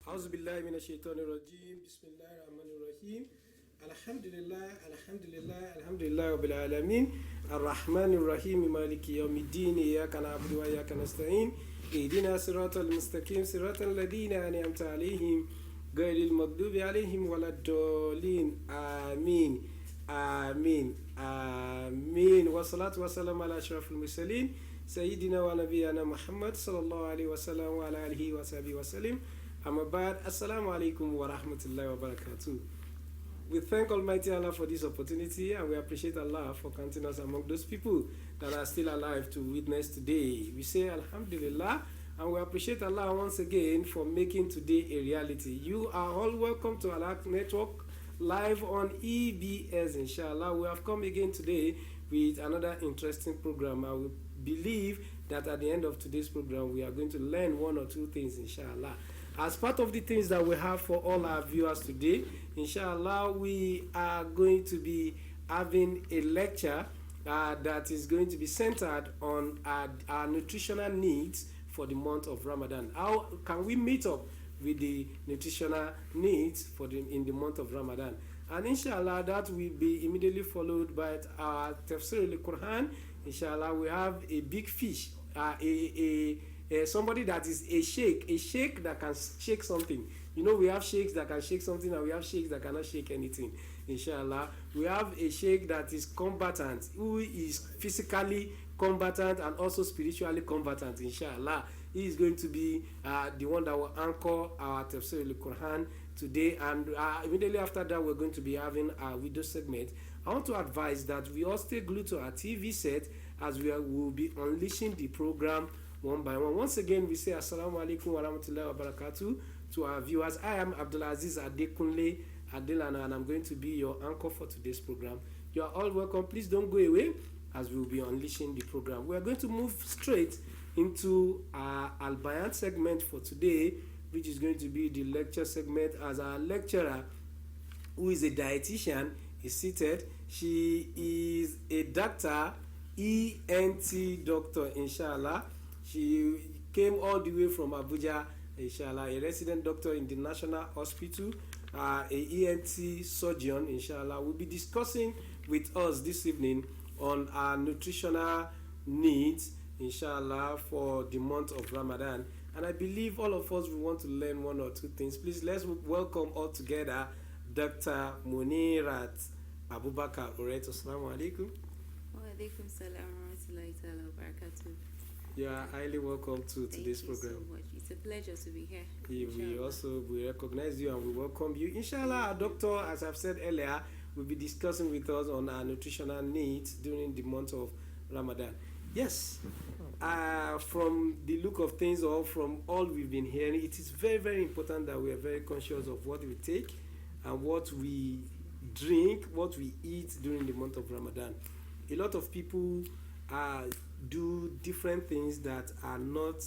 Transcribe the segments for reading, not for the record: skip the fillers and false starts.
أعوذ بالله من الشيطان الرجيم بسم الله الرحمن الرحيم الحمد لله رب العالمين الرحمن الرحيم مالك يوم الدين إياك نعبد وإياك نستعين اهدنا صراط المستقيم صراط الذين أنعمت عليهم غير المغضوب عليهم ولا الضالين آمين آمين آمين والصلاة والسلام على أشرف المرسلين سيدنا ونبينا محمد صلى الله عليه وسلم وعلى آله وصحبه وسلم. Amma ba'd. Assalamu alaikum wa rahmatullahi wa barakatuh. We thank Almighty Allah for this opportunity, and we appreciate Allah for counting us among those people that are still alive to witness today. We say Alhamdulillah, and we appreciate Allah once again for making today a reality. You are all welcome to Al-haqq Network live on EBS. Inshallah, we have come again today with another interesting program. I will believe that at the end of today's program, we are going to learn one or two things, inshallah. As part of the things that we have for all our viewers today, inshallah, we are going to be having a lecture that is going to be centered on our nutritional needs for the month of Ramadan. How can we meet up with the nutritional needs in the month of Ramadan? And inshallah, that will be immediately followed by our Tafsir al-Quran. Inshallah, we have a big fish, somebody that is a sheikh that can shake something. You know, we have sheikhs that can shake something, and we have sheikhs that cannot shake anything. Inshallah, we have a sheikh that is combatant, who is physically combatant and also spiritually combatant. Inshallah, he is going to be the one that will anchor our Tafsir al-Quran today, and immediately after that, we're going to be having our video segment. I want to advise that we all stay glued to our TV set as we will be unleashing the program one by one. Once again, we say Assalamu alaikum wa rahmatullahi wa barakatuh to our viewers. I am Abdulaziz Adekunle Adelana, and I'm going to be your anchor for today's program. You are all welcome. Please don't go away as we will be unleashing the program. We are going to move straight into our Al-Bayan segment for today, which is going to be the lecture segment, as our lecturer, who is a dietitian, is seated. She is a doctor, ENT doctor, inshallah. She came all the way from Abuja, inshallah, a resident doctor in the National Hospital, a ENT surgeon, inshallah. We'll be discussing with us this evening on our nutritional needs, inshallah, for the month of Ramadan. And I believe all of us will want to learn one or two things. Please, let's welcome all together Dr. Munirah Abubakr. Assalamu alaikum. Wa alaikum salam wa rahmatullahi wa barakatuh. You are highly welcome to today's program. Thank you so much. It's a pleasure to be here. We recognize you and we welcome you. Inshallah, our doctor, as I've said earlier, will be discussing with us on our nutritional needs during the month of Ramadan. Yes, from the look of things, or from all we've been hearing, it is very, very important that we are very conscious of what we take and what we drink, what we eat during the month of Ramadan. A lot of people do different things that are not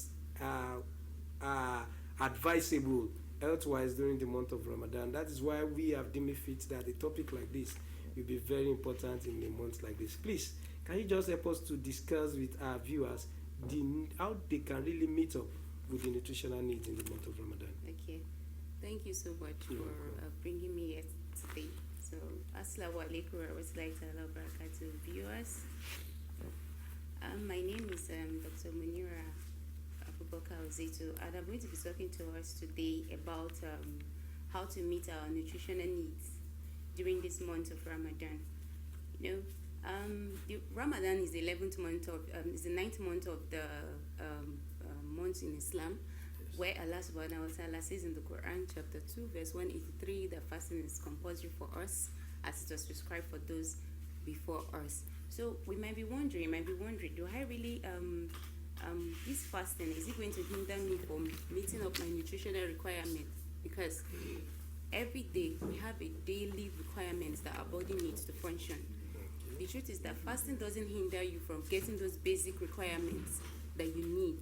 advisable health-wise during the month of Ramadan. That is why we have deemed it fit that a topic like this will be very important in a month like this. Please, can you just help us to discuss with our viewers how they can really meet up with the nutritional needs in the month of Ramadan? Okay. Thank you so much for bringing me here today. So, Assalamu alaikum wa rahmatullahi wa barakatuh, viewers. My name is Dr. Munirah Abubakr Ozeto, and I'm going to be talking to us today about how to meet our nutritional needs during this month of Ramadan. You know, Ramadan is the 11th month of is the 9th month of the month in Islam, where Allah subhanahu wa ta'ala says in the Quran, chapter 2, verse 183, that fasting is compulsory for us as it was prescribed for those before us. So we might be wondering, do I really, this fasting, is it going to hinder me from meeting up my nutritional requirements? Because every day we have a daily requirements that our body needs to function. The truth is that fasting doesn't hinder you from getting those basic requirements that you need.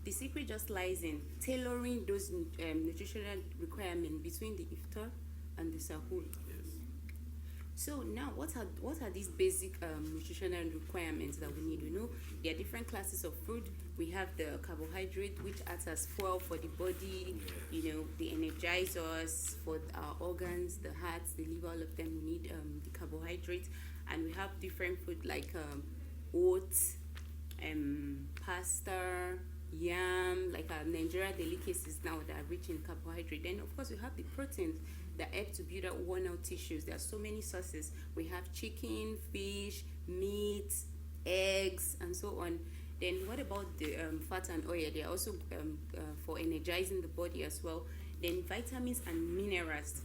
The secret just lies in tailoring those nutritional requirements between the iftar and the sahur. So now, what are these basic nutritional requirements that we need? We know there are different classes of food. We have the carbohydrate, which acts as fuel for the body. They energize us for our organs, the heart, the liver. All of them we need the carbohydrate, and we have different food like oats, pasta, yam, like our Nigeria delicacies now that are rich in carbohydrate. Then of course we have the proteins that help to build up worn out tissues. There are so many sources. We have chicken, fish, meat, eggs, and so on. Then what about the fat and oil? They are also for energizing the body as well. Then vitamins and minerals,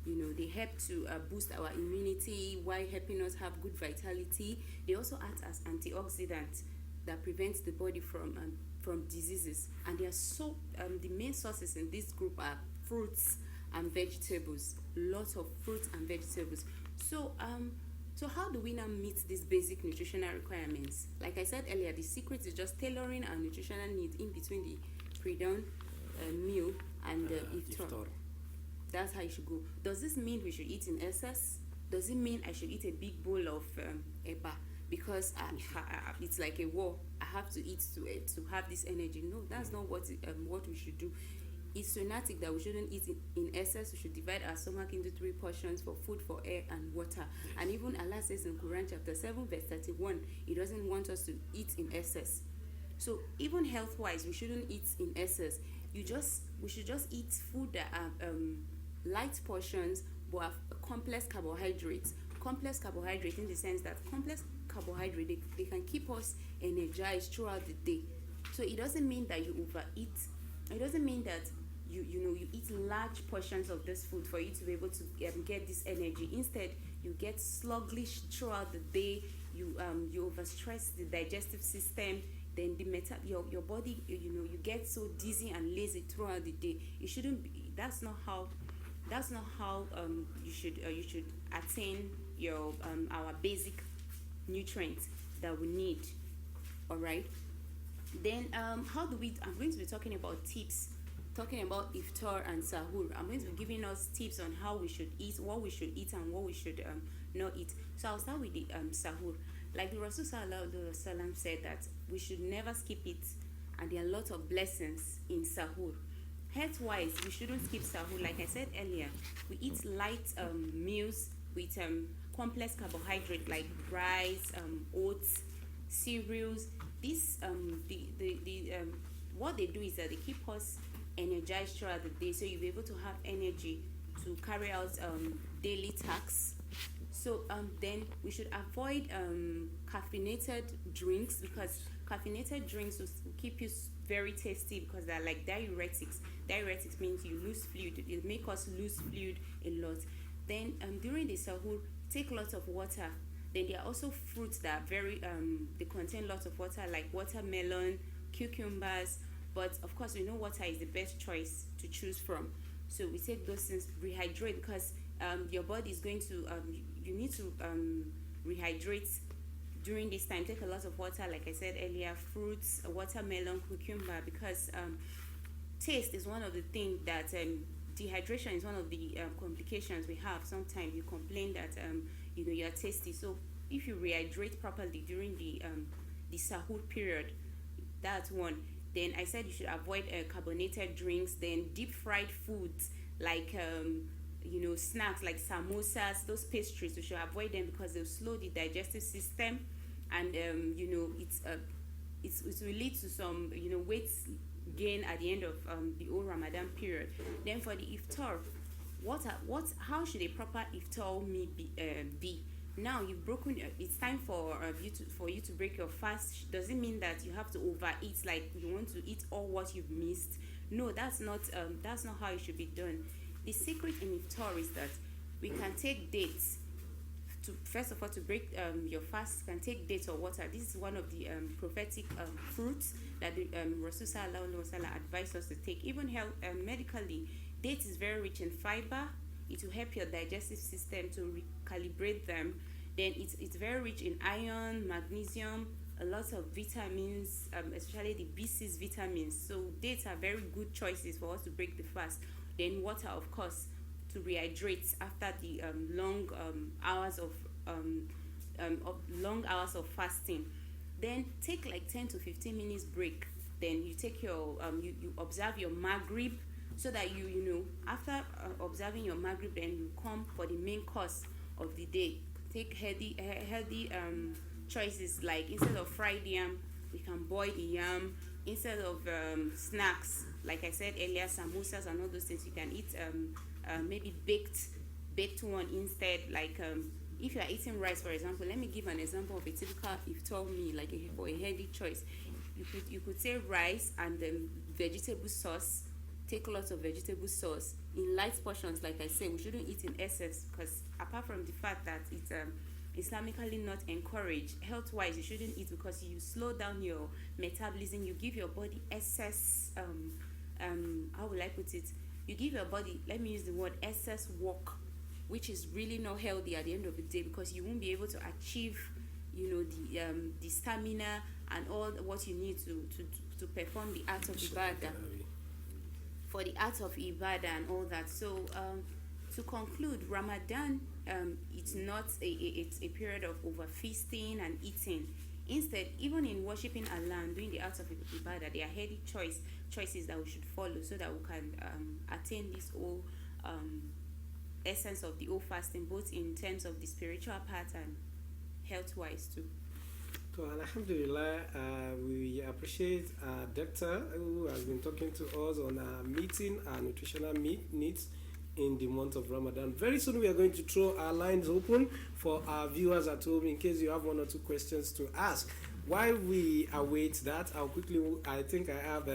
they help to boost our immunity while helping us have good vitality. They also act as antioxidants that prevents the body from diseases. And they are so the main sources in this group are fruits and vegetables. Lots of fruits and vegetables. So how do we now meet these basic nutritional requirements? Like I said earlier, the secret is just tailoring our nutritional needs in between the pre-dawn meal and the iftar. That's how you should go. Does this mean we should eat in excess? Does it mean I should eat a big bowl of eba because it's like a war? I have to eat to have this energy. No, that's not what we should do. It's sunnatic that we shouldn't eat in excess. We should divide our stomach into 3 portions for food, for air, and water. Yes. And even Allah says in Quran chapter 7 verse 31, He doesn't want us to eat in excess. So even health-wise, we shouldn't eat in excess. We should just eat food that are light portions but have complex carbohydrates. Complex carbohydrates in the sense that complex carbohydrates they can keep us energized throughout the day. So it doesn't mean that you overeat. It doesn't mean that you eat large portions of this food for you to be able to get this energy. Instead, you get sluggish throughout the day. You overstress the digestive system. Then your body you get so dizzy and lazy throughout the day. It shouldn't be. That's not how you should attain your our basic nutrients that we need. All right. Then I'm going to be talking about tips, talking about iftar and sahur. I'm going to be giving us tips on how we should eat, what we should eat, and what we should not eat. So I'll start with the sahur. Like the Rasul Sallallahu Alaihi Wasallam said that we should never skip it, and there are a lot of blessings in sahur. Health-wise, we shouldn't skip sahur. Like I said earlier, we eat light meals with complex carbohydrate like rice, oats, cereals. This what they do is that they keep us energized throughout the day, so you'll be able to have energy to carry out daily tasks. So then we should avoid caffeinated drinks, because caffeinated drinks will keep you very tasty because they're like diuretics. Diuretics means you lose fluid. It make us lose fluid a lot. Then during the sahur, take lots of water. Then there are also fruits that are very they contain lots of water, like watermelon, cucumbers. But of course, we know water is the best choice to choose from. So we take those things, rehydrate, because your body is going to you need to rehydrate during this time. Take a lot of water, like I said earlier, fruits, watermelon, cucumber, because taste is one of the things that dehydration is one of the complications we have. Sometimes you complain that you're tasty. So if you rehydrate properly during the sahur period, that's one. Then I said you should avoid carbonated drinks. Then deep fried foods like snacks like samosas, those pastries, we should avoid them because they'll slow the digestive system, and it will lead to some weight gain at the end of the whole Ramadan period. Then for the iftar, how should a proper iftar meal be? Now you've broken. It's time for you to break your fast. Does it mean that you have to overeat, like you want to eat all what you've missed? No, that's not how it should be done. The secret in iftar is that we can take dates. First of all, to break your fast, you can take dates or water. This is one of the prophetic fruits that the Rasul Sallallahu Alaihi Wasallam advised us to take. Even medically, dates is very rich in fiber. It will help your digestive system to recalibrate them. Then it's very rich in iron, magnesium, a lot of vitamins, especially the B6 vitamins. So dates are very good choices for us to break the fast. Then water, of course, to rehydrate after the long long hours of fasting. Then take like 10 to 15 minutes break. Then you take your you observe your Maghrib, so that you know, after observing your Maghrib, then you come for the main course of the day. Take healthy choices, like instead of fried yam, we can boil the yam. Instead of snacks, like I said earlier, samosas and all those things, you can eat maybe baked one instead. Like if you are eating rice, for example, let me give an example of a typical iftar meal, like for a healthy choice. You could say rice and vegetable sauce. Take lots of vegetable sauce in light portions. Like I said, we shouldn't eat in excess, because apart from the fact that it's Islamically not encouraged, health-wise you shouldn't eat, because you slow down your metabolism. You give your body excess how will I put it, you give your body, let me use the word, excess work, which is really not healthy at the end of the day, because you won't be able to achieve, you know, the stamina and all what you need to perform the art of ibadah, for the art of ibadah and all that. So to conclude, Ramadan, it's not it's a period of over feasting and eating. Instead, even in worshiping Allah and doing the art of ibadah, there are healthy choices that we should follow, so that we can attain this whole essence of the whole fasting, both in terms of the spiritual part and health-wise too. So, Alhamdulillah, we appreciate our doctor who has been talking to us on meeting our nutritional needs in the month of Ramadan. Very soon we are going to throw our lines open for our viewers at home, in case you have one or two questions to ask. While we await that, I think I have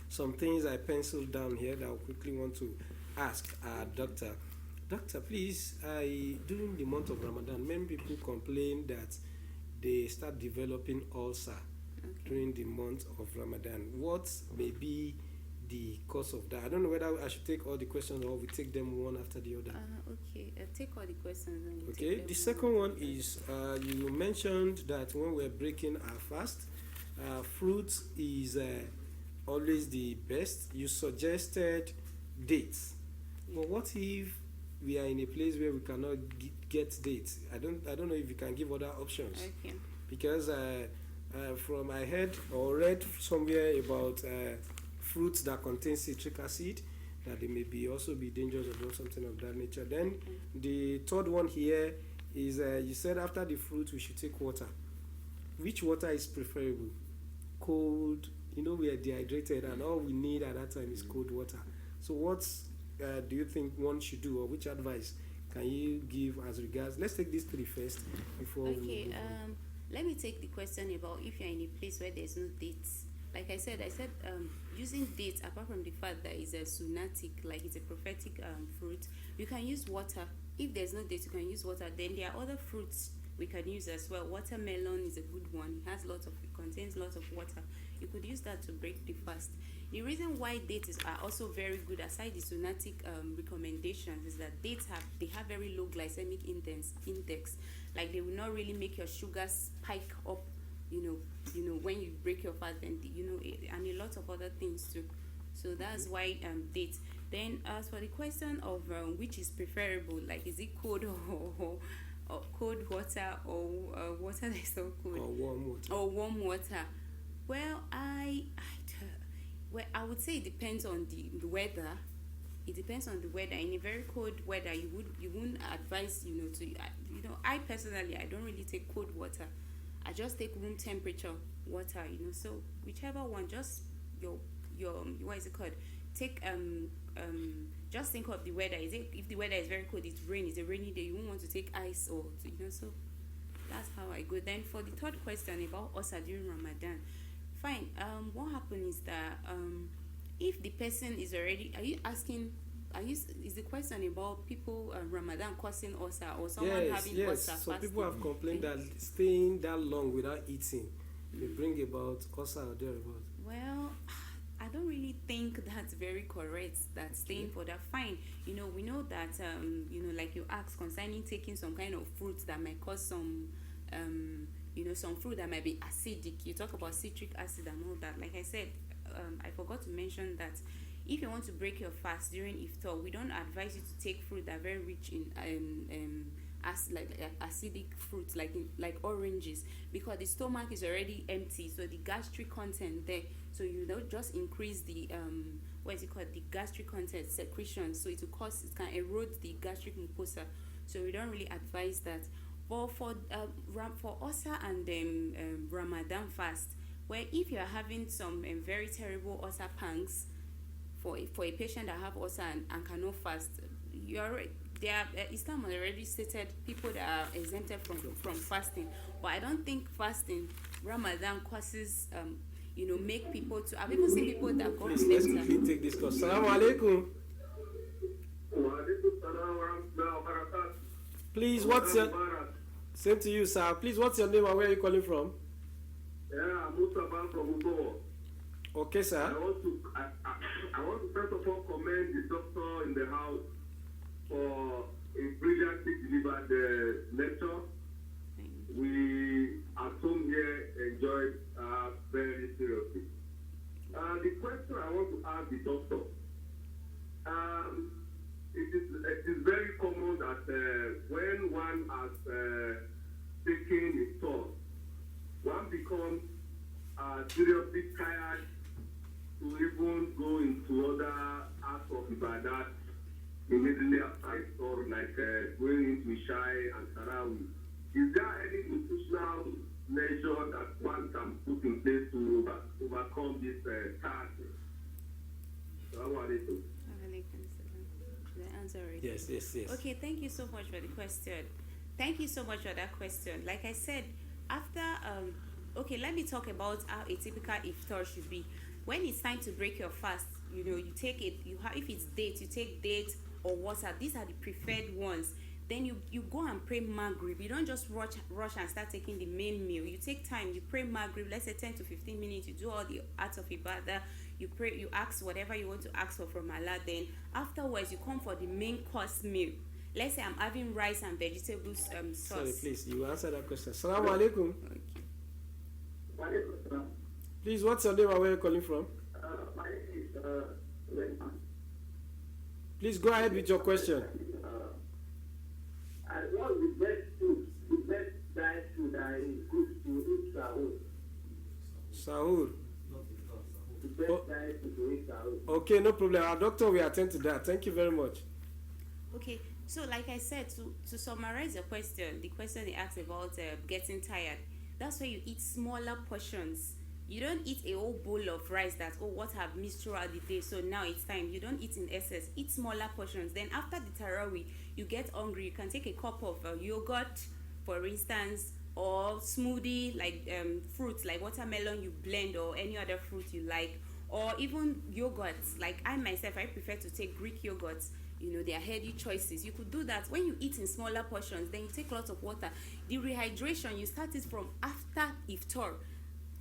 some things I penciled down here that I quickly want to ask our doctor. Doctor, please, during the month of Ramadan, many people complain that they start developing ulcer during the month of Ramadan. What may be the cause of that? I don't know whether I should take all the questions or we take them one after the other. Take all the questions. And okay. The second one is you mentioned that when we're breaking our fast, fruit is always the best. You suggested dates. But what if we are in a place where we cannot get dates? I don't know if you can give other options. Okay. Because from I heard or read somewhere about fruits that contain citric acid, that they may be also be dangerous or something of that nature. Then the third one here is you said after the fruit we should take water. Which water is preferable? Cold. You know, we are dehydrated and all we need at that time is cold water. So what's do you think one should do, or which advice can you give as regards? Let's take these three first before we let me take the question about if you're in a place where there's no dates. Like I said using dates, apart from the fact that it's a sunnatic, like it's a prophetic fruit, you can use water. If there's no dates, you can use water. Then there are other fruits we can use as well. Watermelon is a good one. It contains lots of water. You could use that to break the fast. The reason why dates are also very good, aside the sunnatic recommendations, is that dates have very low glycemic index. Like they will not really make your sugars spike up, you know when you break your fast, and and a lot of other things too. So that's why dates. Then as for the question of which is preferable, like is it cold or cold water, or water that is so cold, or warm water? Well, I would say it depends on the weather. It depends on the weather. In a very cold weather, you wouldn't advise I personally, I don't really take cold water. I just take room temperature water. So whichever one, just your what is it called? Take just think of the weather. If the weather is very cold, it's a rainy day, you won't want to take ice or so that's how I go. Then for the third question about ulcer during Ramadan, fine. What happens is that if the person is already, is the question about people Ramadan causing ulcer, or someone having ulcer? So people have complained that staying that long without eating may bring about ulcer or thereabout. Well, I don't really think that's very correct, that staying for that. Fine, we know that like you asked concerning taking some kind of fruit that might cause some some fruit that might be acidic. You talk about citric acid and all that. Like I said, I forgot to mention that if you want to break your fast during iftar, we don't advise you to take fruit that are very rich in like acidic fruits like oranges, because the stomach is already empty, so the gastric content there, so you don't just increase the the gastric content secretion, so it can erode the gastric mucosa, so we don't really advise that. But for ulcer and Ramadan fast, where if you are having some very terrible ulcer pangs, for a patient that have ulcer and cannot fast, Islam already stated people that are exempted from fasting. But I don't think fasting Ramadan causes make people to. I've even seen people that go. Please, let's quickly take this call. Assalamu alaikum. Please, what's your same to you, sir? Please, what's your name and where are you calling from? Yeah, Mustafa from Ugo. Okay, sir. I want to first of all commend the doctor in the house for a brilliantly delivered lecture. We at home here enjoyed very seriously. The question I want to ask the doctor, it is very common that when one has taken a toll, one becomes seriously tired to even go into other acts of ibadat immediately after iftar, like going into Ishai and Tarawih. Is there any nutritional measure that one can put in place to overcome this task? The answer already. Yes. Okay, thank you so much for the question. Thank you so much for that question. Like I said, after okay, let me talk about how a typical iftar should be. When it's time to break your fast, you take it. If it's date, you take date or water. These are the preferred ones. Then you go and pray Maghrib. You don't just rush and start taking the main meal. You take time. You pray Maghrib. Let's say 10 to 15 minutes. You do all the acts of ibadah. You pray. You ask whatever you want to ask for from Allah. Then afterwards, you come for the main course meal. Let's say I'm having rice and vegetables sauce. Sorry, please. You answer that question. Assalamu alaikum. Okay. Please, what's your name and where are you calling from? My name is Please go ahead with your question. what's the best diet food that is good to eat sahur? Sahur. The best diet food to eat sahur. Okay, no problem. Our doctor will attend to that. Thank you very much. Okay, so like I said, to summarize your question, the question they asked about getting tired, that's why you eat smaller portions. You don't eat a whole bowl of rice that, what I've missed throughout the day, so now it's time. You don't eat in excess. Eat smaller portions. Then after the tarawih, you get hungry, you can take a cup of yogurt, for instance, or smoothie, like fruits, like watermelon you blend, or any other fruit you like, or even yogurts. Like I myself, I prefer to take Greek yogurts. They are healthy choices. You could do that when you eat in smaller portions. Then you take lots of water. The rehydration, you start it from after iftar.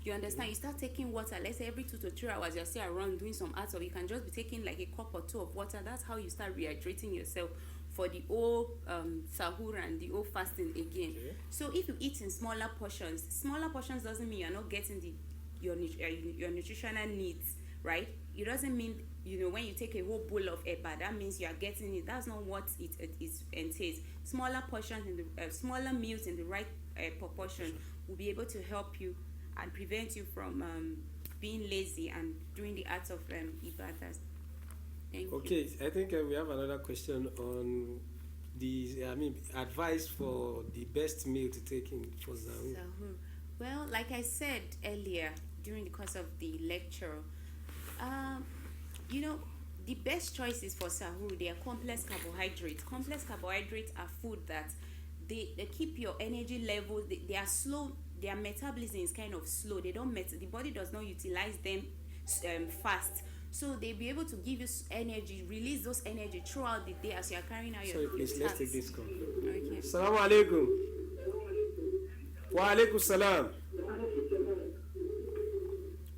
You understand? You start taking water. Let's say every 2 to 3 hours, you're still around doing some arts, or you can just be taking like a cup or two of water. That's how you start rehydrating yourself for the whole sahur and the whole fasting again. Okay. So if you eat in smaller portions doesn't mean you're not getting your nutritional needs, right? It doesn't mean when you take a whole bowl of eba, that means you are getting it. That's not what it entails. Smaller portions smaller meals in the right proportion will be able to help you and prevent you from being lazy and doing the acts of ibadah. Thank you. Okay, I think we have another question on the advice for the best meal to take in for Sahur. Well, like I said earlier during the course of the lecture, the best choices for Sahur, they are complex carbohydrates. Complex carbohydrates are food that they keep your energy levels. They are slow. Their metabolism is kind of slow. The body does not utilize them fast. So they'll be able to give you energy, release those energy throughout the day as you are carrying out your Sorry, please, let's take this call. Okay. Assalamu alaikum. Wa alaikum salam.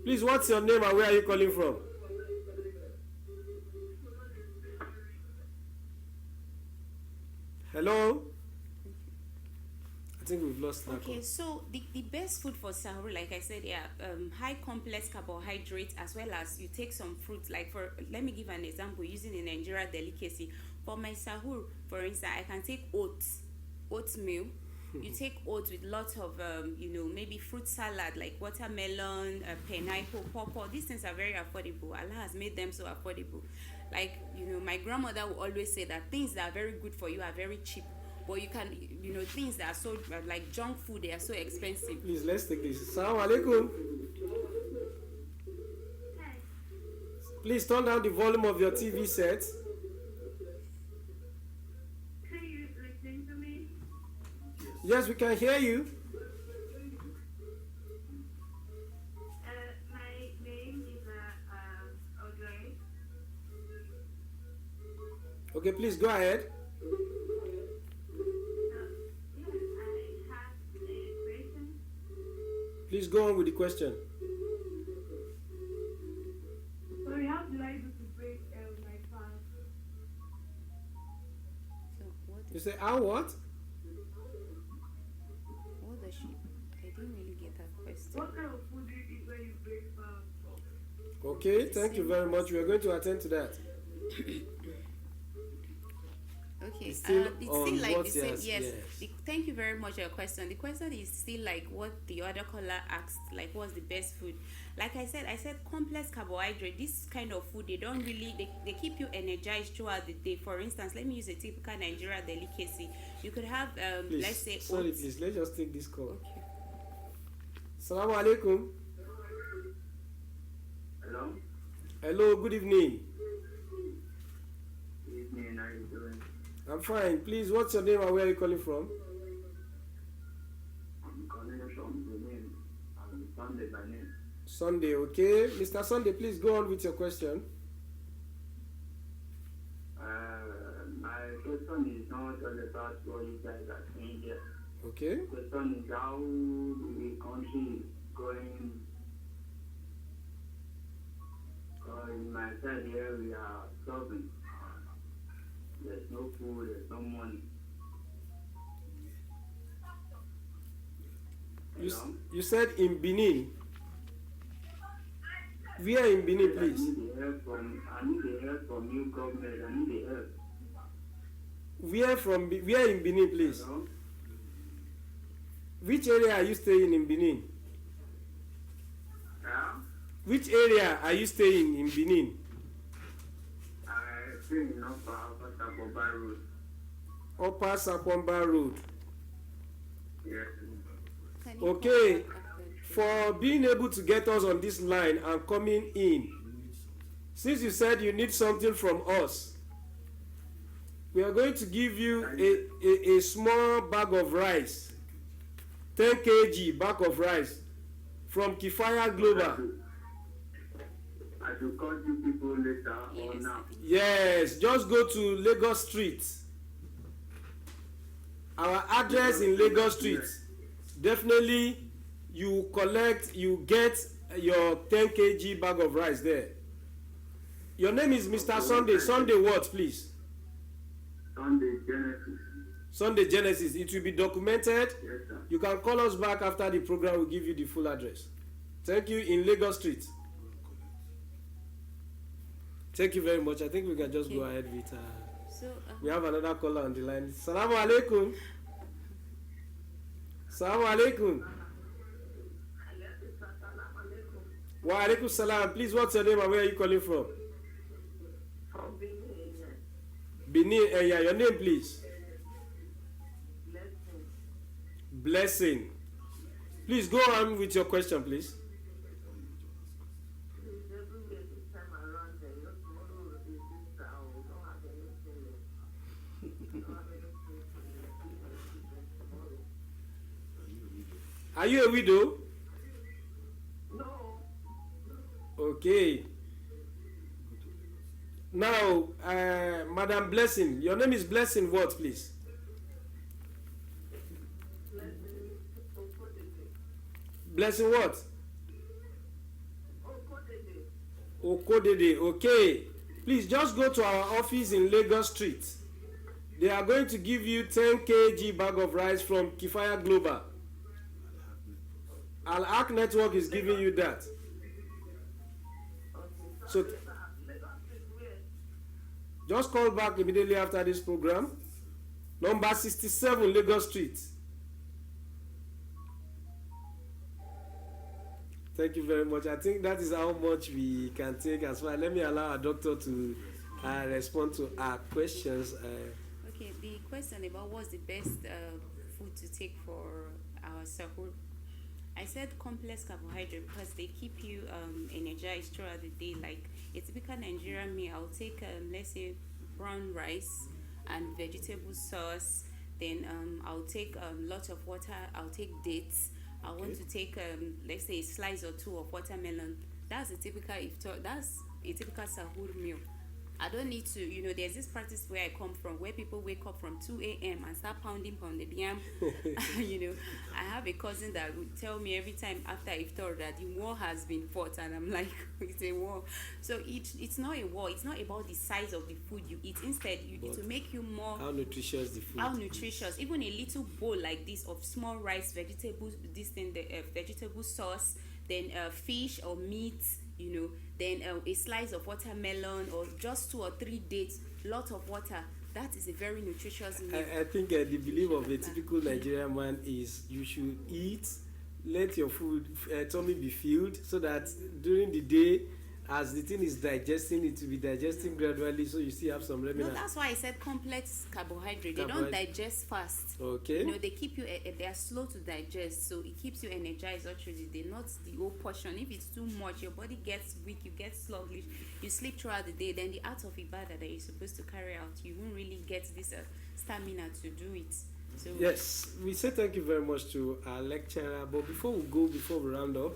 Please, what's your name and where are you calling from? Hello? I think we've lost that. Okay, so the best food for sahur, like I said, high complex carbohydrates, as well as you take some fruits. Like let me give an example using the Nigeria delicacy. For my sahur, for instance, I can take oatmeal. You take oats with lots of maybe fruit salad like watermelon, pineapple, pawpaw. These things are very affordable. Allah has made them so affordable. Like my grandmother will always say that things that are very good for you are very cheap. But you can, things that are so, like junk food, they are so expensive. Please, let's take this. Assalamu alaikum. Please turn down the volume of your TV set. Can you listen to me? Yes, we can hear you. My name is Audrey. Okay, please go ahead. Please go on with the question. Sorry, how do I do to break my fast? So You say, how what? what does she? I didn't really get that question. What kind of food do you eat when you break fast? Okay, thank you very much. We are going to attend to that. Okay, It's still it's on still like what the same. yes, Yes. yes. Thank you very much for your question. The question is still like what the other caller asked, like what's the best food? Like I said complex carbohydrate. This kind of food, they don't really they keep you energized throughout the day. For instance, let me use a typical Nigeria delicacy. You could have Please, let's say sorry, oats. please, let's just take this call. Okay. Assalamu alaikum. Hello? Hello, good evening. Good evening, how are you doing? I'm fine. Please, what's your name and where are you calling from? I'm calling from Benin. I'm Sunday by name. Sunday, okay. Mr. Sunday, please go on with your question. My question is not all about what you guys are saying here. Okay. The question is how the country is going. In my side here, we are struggling. There's no food, there's no money. You said in Benin. Where in Benin, I please? need the help from you government. I need the help. Where in Benin, please? Hello? Which area are you staying in Benin? Yeah? Which area are you staying in Benin? I stay in Upper Sapoba Road. Upper Sapomba Road. Yes. Can you Okay. come back after? For being able to get us on this line and coming in, since you said you need something from us, we are going to give you a small bag of rice, 10 kg bag of rice from Kifaya Global. I should call you people later or Yes. now. Yes, just go to Lagos Street. Our address in Lagos Street. Definitely you get your 10 kg bag of rice there. Your name is Mr. Sunday. Sunday what, please? Sunday Genesis. Sunday Genesis. It will be documented. Yes, sir. You can call us back after the program. We'll give you the full address. Thank you, in Lagos Street. Thank you very much. I think we can just go ahead with So we have another caller on the line. Salaam alaikum. Salaam alaikum. Wa alaikum salam. Please, what's your name and where are you calling from? From Benin area. Your name, please. Blessing. Please go on with your question, please. Are you a widow? No. Okay. Now, Madam Blessing, your name is Blessing what, please? Blessing what? Okodede. Okay. Please just go to our office in Lagos Street. They are going to give you 10 kg bag of rice from Kifaya Global. Al-haqq Network is giving you that. So just call back immediately after this program. Number 67 Lagos Street. Thank you very much. I think that is how much we can take as far. Let me allow our doctor to respond to our questions. Okay, the question about what's the best food to take for our sahur. I said complex carbohydrate because they keep you energized throughout the day. Like a typical Nigerian meal, I'll take let's say brown rice and vegetable sauce. Then I'll take lots of water. I'll take dates. I want to take let's say a slice or two of watermelon. That's a typical iftar. That's a typical sahur meal. I don't need to, there's this practice where I come from where people wake up from 2 a.m. and start pounded yam. I have a cousin that would tell me every time after iftar that the war has been fought, and I'm like, it's a war. So it's not a war. It's not about the size of the food you eat. Instead, to make you more how nutritious the food. How nutritious. Even a little bowl like this of small rice, vegetables, vegetable sauce, then fish or meat, then a slice of watermelon or just 2 or 3 dates, lot of water. That is a very nutritious meal. I think the belief of a typical Nigerian man is you should eat, let your food tummy be filled, so that during the day, as the thing is digesting, it will be digesting gradually, so you still have some remnants. No, that's why I said complex carbohydrate. They don't digest fast. Okay. They keep you. They are slow to digest, so it keeps you energized all through the day. Not the whole portion. If it's too much, your body gets weak. You get sluggish. You sleep throughout the day. Then the art of ibadah that you're supposed to carry out, you won't really get this stamina to do it. So yes, we say thank you very much to our lecturer. But before we round up.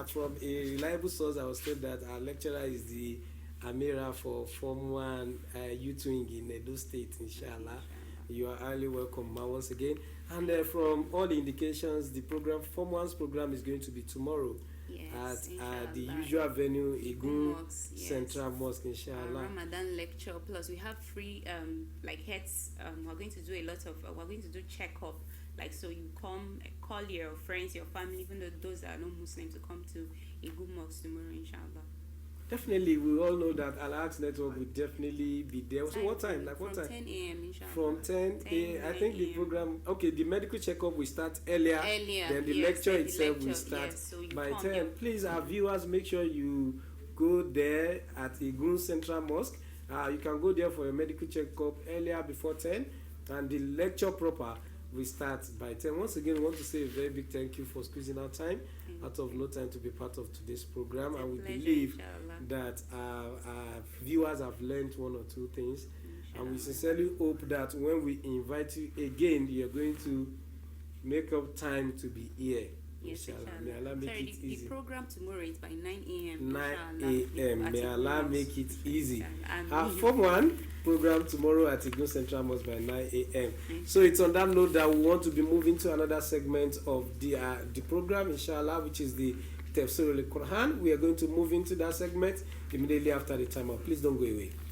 From a reliable source, I was told that our lecturer is the Amira for Form 1 youth wing in Edo State, inshallah. You are highly welcome once again. And from all the indications, the program, Form 1's program is going to be tomorrow at the usual venue, Igun Central Mosque, inshallah. Ramadan lecture, plus we have free heads. We're going to do we're going to do check-up. Like, so you call your friends, your family, even though those that are not Muslims, to come to a good mosque tomorrow, inshallah. Definitely, we all know that Al-haqq Network will definitely be there. So what time? From 10 a.m. inshallah. From 10 a.m. I think the program, the medical checkup will start earlier. Then the lecture itself will start by 10. Please, our viewers, make sure you go there at Igun Central Mosque. You can go there for a medical checkup earlier before 10, and the lecture proper we start by 10. Once again, we want to say a very big thank you for squeezing out time out of no time to be part of today's program. And we believe that our viewers have learned 1 or 2 things. And we sincerely hope that when we invite you again, you're going to make up time to be here. Yes, May Allah make it easy. The program tomorrow is by 9 a.m. 9 a.m. May Allah make it easy. Our Form 1 program tomorrow at Igun Central Mosque by 9 a.m. So it's on that note that we want to be moving to another segment of the program, inshallah, which is the Tafsir al-Quran. We are going to move into that segment immediately after the timer. Please don't go away.